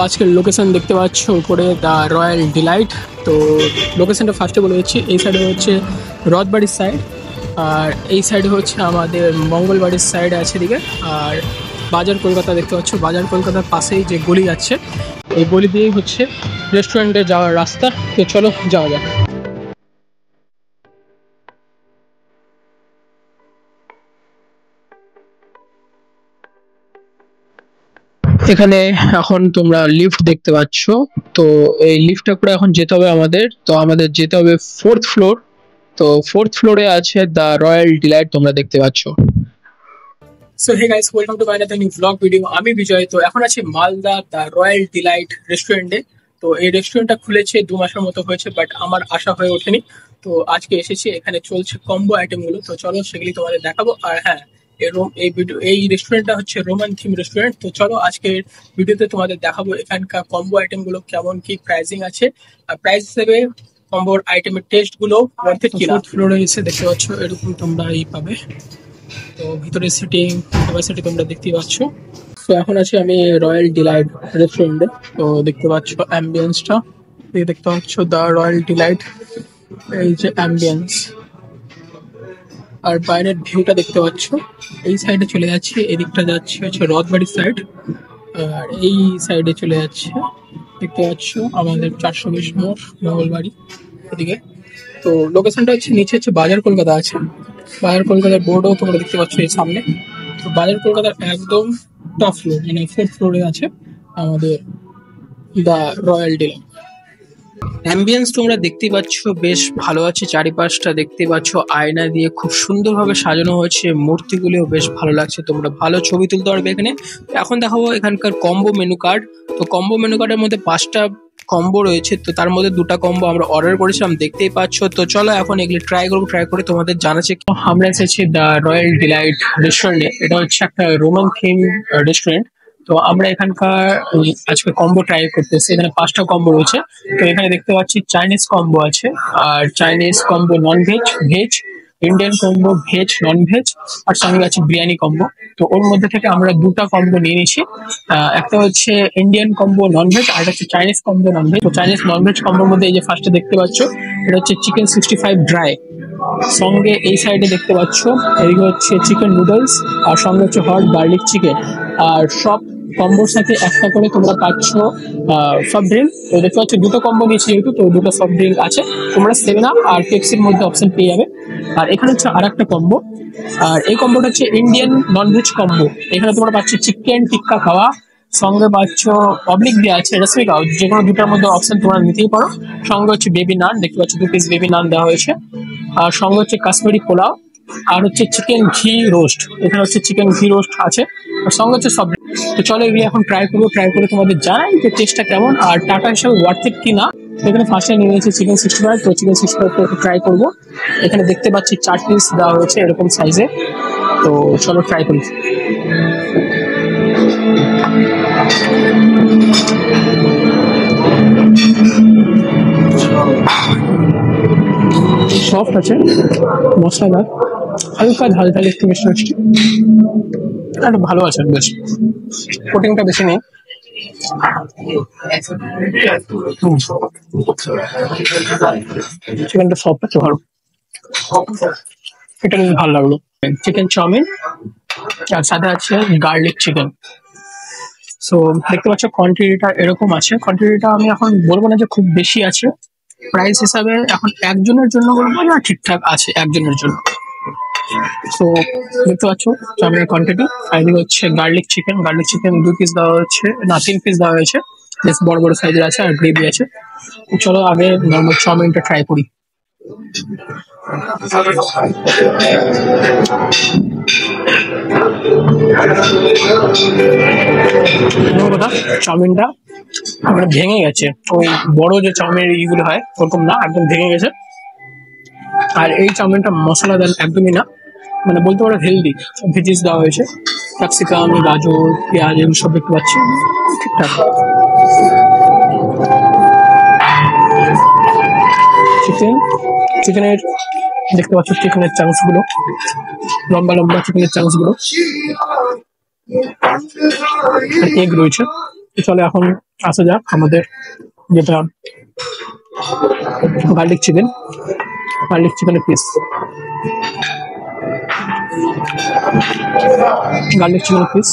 আজকের লোকেশন দেখতে পাচ্ছ উপরে দ্য রয়্যাল ডিলাইট। তো লোকেশনটা ফার্স্টে বলে দিচ্ছি, এই সাইডে হচ্ছে রথবাড়ির সাইড, আর এই সাইডে হচ্ছে আমাদের মঙ্গলবাড়ির সাইড আছে দিকে। আর বাজার কলকাতা দেখতে পাচ্ছ, বাজার কলকাতার পাশেই যে গলি যাচ্ছে এই গলি দিয়েই হচ্ছে রেস্টুরেন্টে যাওয়ার রাস্তা। তো চলো যাওয়া যাক। এখানে এখন তোমরা লিফট দেখতে পাচ্ছ, তো এই লিফটটা করে এখন যেতে হবে আমাদের। তো আমাদের যেতে হবে 4th ফ্লোর। তো 4th ফ্লোরে আছে দ্য রয়্যাল ডিলাইট, তোমরা দেখতে পাচ্ছ। So hey guys, welcome to my another new blog video. আমি বিজয়। তো এখন আছি মালদা দ্য রয়্যাল ডিলাইট রেস্টুরেন্টে। তো এই রেস্টুরেন্টটা খুলেছে 2 মাসের মতো হয়েছে, বাট আমার আশা হয়ে ওঠেনি। তো আজকে এসেছি, এখানে চলছে কম্বো আইটেম গুলো। তো চলো সেগুলি তোমাদের দেখাবো। আর হ্যাঁ, এই রেস্টুরেন্টটা হচ্ছে রোমান থিম রেস্টুরেন্ট। তো চলো আজকের ভিডিওতে তোমাদের দেখাবো এখানকার কম্বো আইটেম গুলো কেমন কি প্রাইসিং আছে, আর প্রাইস হিসেবে কম্বোর আইটেমের টেস্ট গুলো ওয়ার্থ ইট কিনা। 4th ফ্লোরে এসে দেখতে পাচ্ছ এরকম তোমরা পাবে। তো ভিতরে সিটিং ক্যাপাসিটি তোমরা দেখতেই পাচ্ছ। তো এখন আছি আমি রয়্যাল ডিলাইট রেস্টুরেন্টে। তো দেখতে পাচ্ছ অ্যাম্বিয়েন্সটা, দেখতে পাচ্ছ দ্য রয়্যাল ডিলাইট, এই যে অ্যাম্বিয়েন্স আর বাইরের ভিউটা দেখতে পাচ্ছ। এই সাইডে চলে যাচ্ছে, এদিকটা যাচ্ছে হচ্ছে রথবাড়ির সাইড, আর এই সাইডে চলে যাচ্ছে দেখতে পাচ্ছ আমাদের 420 মোড় মঙ্গলবাড়ি এদিকে। তো লোকেশনটা হচ্ছে নিচে হচ্ছে বাজার কলকাতা আছে, বাজার কলকাতার বোর্ডও তোমরা দেখতে পাচ্ছ এই সামনে। তো বাজার কলকাতার একদম টপ ফ্লোর মানে 4th ফ্লোরে আছে আমাদের দ্য রয়্যাল ডিলাইট। অ্যাম্বিয়েন্স তোমরা দেখতেই পাচ্ছ বেশ ভালো আছে, চারিপাশটা দেখতে পাচ্ছ আয়না দিয়ে খুব সুন্দরভাবে সাজানো হয়েছে, মূর্তিগুলিও বেশ ভালো লাগছে, তোমরা ভালো ছবি তুলতে পারবে এখানে। এখন দেখাবো এখানকার কম্বো মেনু কার্ড। তো কম্বো মেনু কার্ডের মধ্যে 5টা কম্বো রয়েছে, তো তার মধ্যে 2টা কম্বো আমরা অর্ডার করেছিলাম দেখতেই পাচ্ছ। তো চলো এখন এগুলি ট্রাই করে তোমাদের জানাচ্ছি। আমরা এসেছি দ্য রয়্যাল ডিলাইট রেস্টুরেন্টে। এটা হচ্ছে একটা রোমান থিম রেস্টুরেন্ট। তো আমরা এখানকার আজকে কম্বো ট্রাই করতেছি। এখানে 5টা কম্বো রয়েছে। তো এখানে দেখতে পাচ্ছি চাইনিজ কম্বো আছে, আর Chinese combo non veg, veg, Indian combo veg non veg, আর সঙ্গে আছে বিরিয়ানি কম্বো। তো ওর মধ্যে থেকে আমরা 2টা কম্বো নিয়ে নিচ্ছি। একটা হচ্ছে ইন্ডিয়ান কম্বো নন ভেজ, আর একটা হচ্ছে চাইনিজ কম্বো নন ভেজ। তো চাইনিজ নন ভেজ কম্বোর মধ্যে এই যে ফার্স্টে দেখতে পাচ্ছ এটা হচ্ছে চিকেন 65 ড্রাই, সঙ্গে এই সাইডে দেখতে পাচ্ছ এদিকে হচ্ছে চিকেন নুডলস, আর সঙ্গে হচ্ছে হট গার্লিক চিকেন। আর সব কম্বোর সাথে একটা করে তোমরা পাচ্ছ সফট ড্রিঙ্ক। তো দেখতে পাচ্ছ 2টো কম্বো নিয়েছি যেহেতু, তো 2টো সফট ড্রিঙ্ক আছে, তোমরা 7 আপ আর পেপসির মধ্যে অপশন পেয়ে যাবে। আর এখানে হচ্ছে আর একটা কম্বো, আর এই কম্বোটা হচ্ছে ইন্ডিয়ান নন ভেজ কম্বো। এখানে তোমরা পাচ্ছ চিকেন টিক্কা খাওয়া, সঙ্গে পাচ্ছ অবলিক দেওয়া আছে রেসিপি খাও, যে কোনো 2টার মধ্যে অপশন তোমরা নিতেই পারো। সঙ্গে হচ্ছে বেবি নান, দেখতে পাচ্ছ 2 পিস বেবি নান দেওয়া হয়েছে, আর সঙ্গে হচ্ছে কাশ্মীরি পোলাও, আর হচ্ছে চিকেন ঘি রোস্ট। এখানে হচ্ছে চিকেন ঘি রোস্ট আছে, আর সঙ্গে হচ্ছে সব। তো চলো এগুলি এখন ট্রাই করে তোমাদের জানাই যে টেস্টটা কেমন আর টাকা হিসাবে ওয়ার্থ ইট কিনা। এখানে ফার্স্টে নিয়ে নিয়েছি চিকেন 65। তো চিকেন 65 ট্রাই করবো। এখানে দেখতে পাচ্ছি 4 পিস দেওয়া হয়েছে এরকম সাইজে। তো চলো ট্রাই করি। সফট আছে, মশলাদার, হালকা ঝাল ঝাল, একটু মিষ্টি মিষ্টি, একটা ভালো আছে, বেশ প্রোটিনটা বেশি নেই। চিকেনটা সফট আছে, ভালো, এটা বেশ ভালো লাগলো। চিকেন চাউমিন আর সাথে আছে গার্লিক চিকেন। সো দেখতে পাচ্ছ কোয়ান্টিটিটা এরকম আছে। কোয়ান্টিটিটা আমি এখন বলবো না যে খুব বেশি আছে, প্রাইস হিসাবে এখন একজনের জন্য বলবো না, ঠিকঠাক আছে একজনের জন্য। তো দেখতে পাচ্ছ চাউমিনের কোয়ান্টিটি। আর এদিকে হচ্ছে গার্লিক চিকেন 2 পিস দেওয়া হচ্ছে, না 3 পিস দেওয়া হয়েছে, বেশ বড় বড় সাইজের আছে, আর গ্রেভি আছে। চলো আগে নর্মাল চাউমিনটা ট্রাই করি। কথা চাউমিনটা মানে ভেঙে গেছে, ওই বড় যে চাউমিনের ইগুলো হয় ওরকম না, একদম ভেঙে গেছে। আর এই চাউমিনটা মশলাদার একদমই না, মানে বলতে পারো হেলদি, ভেজিস দেওয়া হয়েছে, ক্যাপসিকাম, গাজর, পেঁয়াজ এগুলো সব দেখতে পাচ্ছি ঠিকঠাক। চিকেনের দেখতে পাচ্ছ চিকেনের চাংস গুলো, লম্বা লম্বা চিকেনের চাংস গুলো, আর এগ রয়েছে। চলে এখন আসা যাক আমাদের যেটা গার্লিক চিকেনের পিস। গার্লিক চিকেনের পিস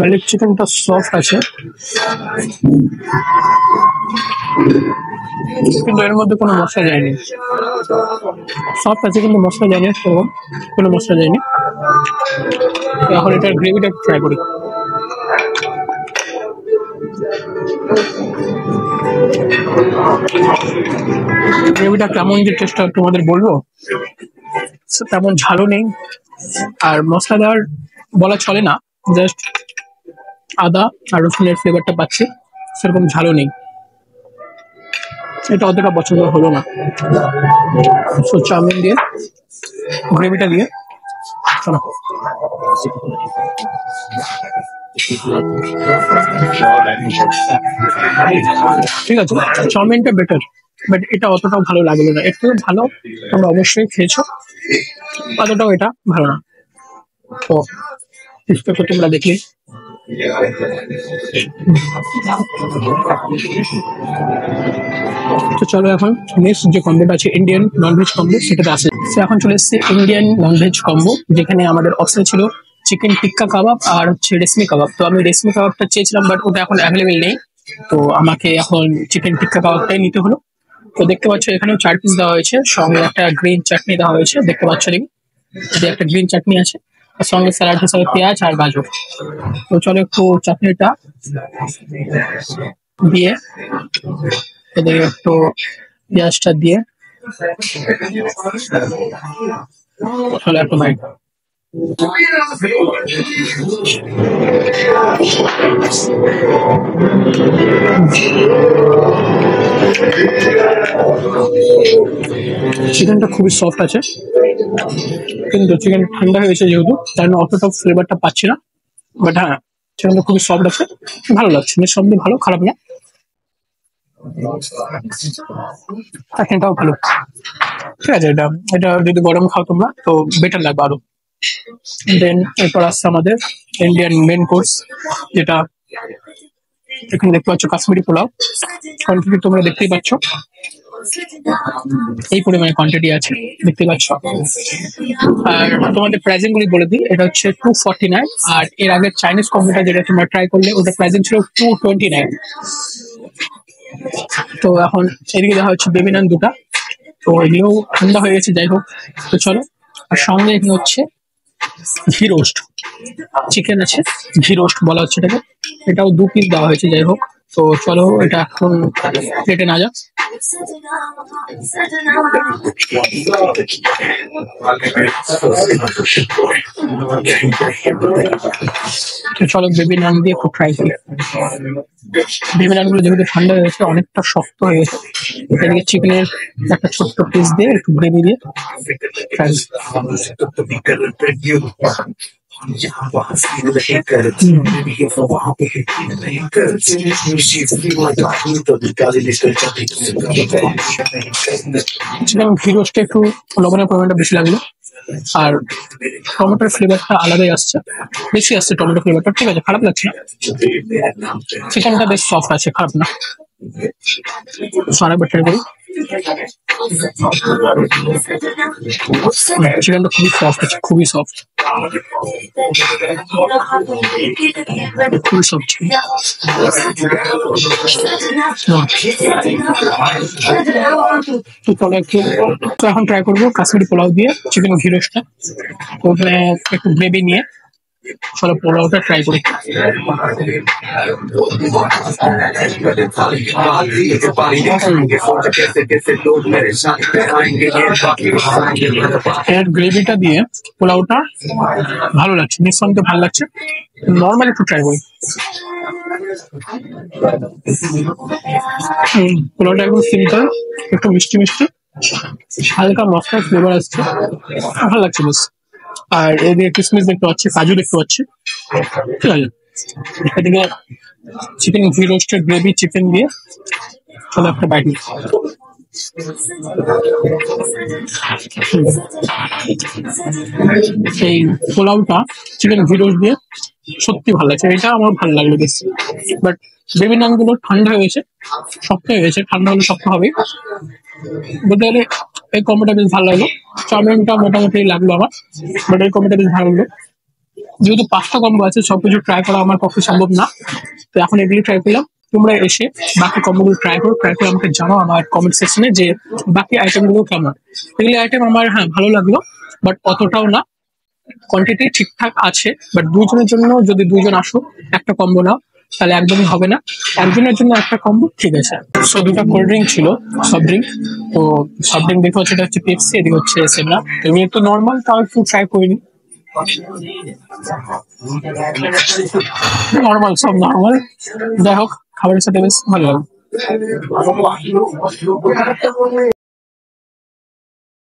গার্লিক চিকেনটা সফট আছে, কিন্তু এর মধ্যে কোনো মশলা যায়নি। সফট আছে কিন্তু মশলা যায়নি, কোনো মশলা যায়নি। এখন এটার গ্রেভিটা ট্রাই করি। গ্রেভিটা কেমন যে টেস্টটা তোমাদের বলবো, তেমন ঝালও নেই আর মশলাদার বলা চলে না, জাস্ট আদা আর রসুনের ফ্লেভারটা পাচ্ছি, সেরকম ঝালও নেই। এটা অতটা পছন্দ হলো না। সো চাউমিন দিয়ে গ্রেভিটা দিয়ে চলো। ঠিক আছে, চাউমিনটা বেটার, বাট এটা অতটাও ভালো লাগলো না। একটু ভালো তোমরা অবশ্যই খেয়েছো, অতটাও এটা ভালো না। তো চেষ্টা করে তোমরা দেখলে তো চলো এখন নেক্সট যে কম্বোটা আছে ইন্ডিয়ান ননভেজ কম্বো সেটাতে আসে। সে এখন চলে এসেছে ইন্ডিয়ান ননভেজ কম্বো, যেখানে আমাদের অপশন ছিল চিকেন টিক্কা কাবাব আর হচ্ছে রেশমি কাবাব। তো আমি রেশমি কাবাবটা চেয়েছিলাম, বাট ওটা এখন অ্যাভেলেবেল নেই, তো আমাকে এখন চিকেন টিক্কা কাবাবটাই নিতে হলো। তো দেখতে পাচ্ছ এখানেও 4 পিস দেওয়া হয়েছে, সঙ্গে একটা গ্রিন চাটনি দেওয়া হয়েছে, দেখতে পাচ্ছ দেখি একটা গ্রিন চাটনি আছে, আর সঙ্গে স্যালাড হিসাবে পেঁয়াজ আর গাজর। তো চলো একটু চাটনিটা দিয়ে এদিকে একটু পেঁয়াজটা দিয়ে চলো একটু ভাই। চিকেনটা খুবই সফট আছে, কিন্তু চিকেন ঠান্ডা হয়েছে যেহেতু, তার জন্য অতটা ফ্লেভারটা পাচ্ছি না। বাট হ্যাঁ, চিকেনটা খুবই সফট আছে, ভালো লাগছে, নিঃসন্দেহে ভালো, খারাপ না। চিকেনটাও ভালো, ঠিক আছে। এটা এটা যদি গরম খাও তোমরা তো বেটার লাগবে আরো। দেন এরপর আসছে আমাদের ইন্ডিয়ান মেন কোর্স, যেটা এখানে দেখতে পাচ্ছ কাশ্মীরি পোলাও। কোয়ান্টিটি তোমরা দেখতেই পাচ্ছ, এই পরিমাণে কোয়ান্টিটি আছে, দেখতে পাচ্ছ। আর তোমাদের প্রাইসিং গুলি বলে দিই, এটা হচ্ছে 249, আর এর আগে চাইনিজ কম্বোটা যেটা তোমরা ট্রাই করলে ওটা প্রাইসিং ছিল 229। তো এখন এদিকে দেখা হচ্ছে বেবি নান দুটা, তো এগুলোও ঠান্ডা হয়ে গেছে, যাই হোক। তো চলো, আর সঙ্গে এখানে হচ্ছে ঘি রোস্ট চিকেন আছে, ঘি রোস্ট বলা হচ্ছে এটাকে, এটাও 2 পিস দেওয়া হয়েছে, যাই হোক। তো চলো এটা এখন প্লেটে না যাক। চলো বেবি নান দিয়ে খুব ট্রাই করি। বেবি নান গুলো যেহেতু ঠান্ডা হয়ে গেছে, অনেকটা শক্ত হয়ে গেছে, এদিকে চিকেনের একটা ছোট্ট পিস দিয়ে একটু গ্রেভি দিয়ে ট্রাই। जहाँ वहाँ feel the hater Baby here for वहाँ पे feel the hater She feel like a hater গালি দিতে চাই চিকেন ঘি রোস্টে একটু লবণের পরিমাণটা বেশি লাগলো, আর টমেটোর ফ্লেভারটা আলাদাই আসছে, বেশি আসছে টমেটো ফ্লেভারটা, ঠিক আছে, খারাপ লাগছে না। চিকেনটা বেশ সফট আছে, খারাপ না। আরেকবার ট্রাই করি। চিকেনটা খুবই সফট আছে, খুবই সফট, খুবই সফট। তো এখন ট্রাই করবো কাশ্মীরি পোলাও দিয়ে চিকেন ঘি রোস্টটা। তো ওখানে একটু গ্রেভি নিয়ে চলো পোলাওটা ট্রাই করি। এর গ্রেভিটা দিয়ে পোলাওটা ভালো লাগছে, নিঃসন্দেহে ভালো লাগছে। নর্মাল একটু ট্রাই করি। পোলাওটা একদম সিম্পল, একটু মিষ্টি মিষ্টি, হালকা মশলার ফ্লেভার আসছে, ভালো লাগছে বেশ। আর এদিকে কিশমিশ দেখতে পাচ্ছি, কাজু দেখতে পাচ্ছি, ঠিক আছে। এদিকে চিকেন ঘি রোস্টের গ্রেভি চিকেন দিয়ে চলো একটা বাইট। এই পোলাওটা চিকেন ভিডোস দিয়ে সত্যি ভালো লাগছে, এটা আমার ভালো লাগলো বেশি। বাট বেবি নানগুলো ঠান্ডা হয়ে গেছে, শক্ত হয়ে গেছে, ঠান্ডা হলে শক্ত হবে। বলতে গেলে এই কম্বোটা বেশ ভালো লাগলো। চাউমিনটা মোটামুটি লাগলো আমার, বাট এই কম্বোটা বেশ ভালো লাগলো। যেহেতু 5টা কম্বো আছে, সবকিছু ট্রাই করা আমার পক্ষে সম্ভব না, তো এখন এগুলি ট্রাই করলাম। তোমরা এসে বাকি কম্বোগুলো ট্রাই করো, ট্রাই করে আমাকে জানাও আমার কমেন্ট সেকশনে যে বাকি আইটেমগুলো কেমন। এগুলি আইটেম আমার হ্যাঁ ভালো লাগলো, বাট অতটাও না। কোয়ান্টিটি ঠিকঠাক আছে, বাট দুইজনের জন্য যদি দুইজন আসো একটা কম্বো নাও তাহলে একদমই হবে না। একজনের জন্য একটা কম্বো ঠিক আছে। সো দুটা কোল্ড ড্রিঙ্ক ছিল, সফট ড্রিঙ্ক। তো সফট ড্রিঙ্ক দেখে হচ্ছে এটা হচ্ছে পেপসি, এদিকে হচ্ছে সেভেন আপ। এমনি তো নর্মাল, তাও একটু ট্রাই করিনি। নর্মাল, সব নর্মাল। যাই হোক, খাবারের সাথে বেশ ভালো লাগলো।